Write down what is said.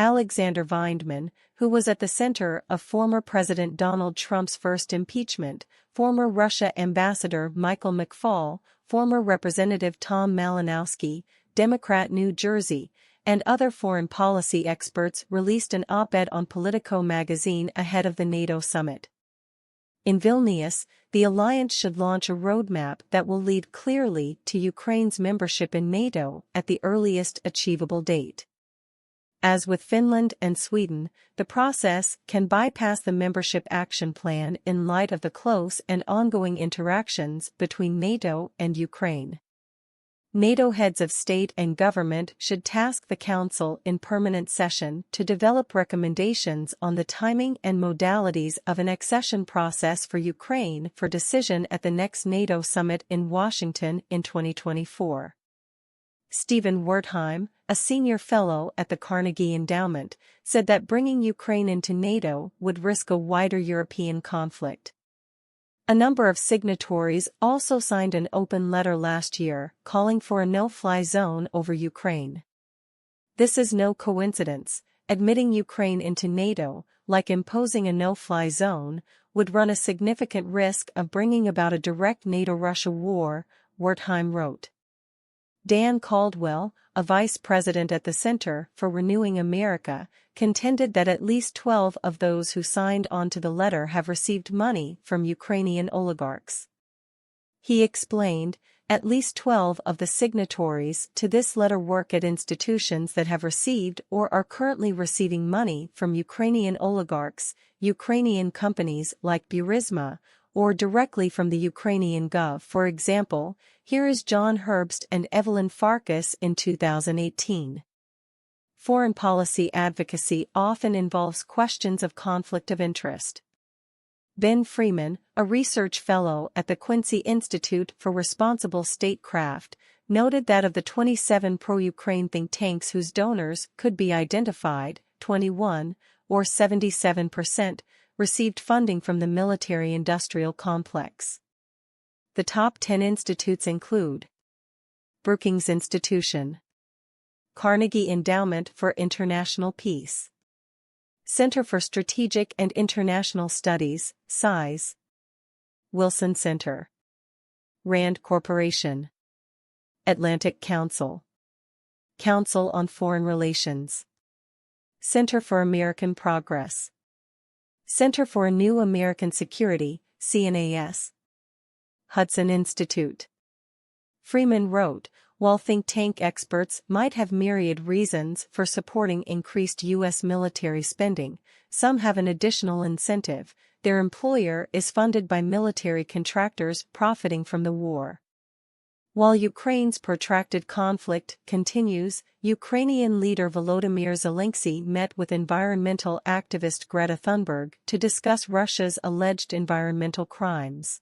Alexander Vindman, who was at the center of former President Donald Trump's first impeachment, former Russia Ambassador Michael McFaul, former Representative Tom Malinowski, Democrat New Jersey, and other foreign policy experts released an op-ed on Politico Magazine ahead of the NATO summit. In Vilnius, the alliance should launch a roadmap that will lead clearly to Ukraine's membership in NATO at the earliest achievable date. As with Finland and Sweden, the process can bypass the membership action plan in light of the close and ongoing interactions between NATO and Ukraine. NATO heads of state and government should task the Council in permanent session to develop recommendations on the timing and modalities of an accession process for Ukraine for decision at the next NATO summit in Washington in 2024. Stephen Wertheim, a senior fellow at the Carnegie Endowment, said that bringing Ukraine into NATO would risk a wider European conflict. A number of signatories also signed an open letter last year calling for a no-fly zone over Ukraine. This is no coincidence. Admitting Ukraine into NATO, like imposing a no-fly zone, would run a significant risk of bringing about a direct NATO-Russia war, Wertheim wrote. Dan Caldwell, a vice president at the Center for Renewing America, contended that at least 12 of those who signed on to the letter have received money from Ukrainian oligarchs. He explained, at least 12 of the signatories to this letter work at institutions that have received or are currently receiving money from Ukrainian oligarchs, Ukrainian companies like Burisma, or directly from the Ukrainian Gov. For example, here is John Herbst and Evelyn Farkas in 2018. Foreign policy advocacy often involves questions of conflict of interest. Ben Freeman, a research fellow at the Quincy Institute for Responsible Statecraft, noted that of the 27 pro-Ukraine think tanks whose donors could be identified, 21, or 77%, received funding from the military-industrial complex. The top 10 institutes include Brookings Institution, Carnegie Endowment for International Peace, Center for Strategic and International Studies, SIZE, Wilson Center, Rand Corporation, Atlantic Council, Council on Foreign Relations, Center for American Progress, Center for a New American Security, CNAS, Hudson Institute. Freeman wrote, while think tank experts might have myriad reasons for supporting increased U.S. military spending, some have an additional incentive: their employer is funded by military contractors profiting from the war. While Ukraine's protracted conflict continues, Ukrainian leader Volodymyr Zelensky met with environmental activist Greta Thunberg to discuss Russia's alleged environmental crimes.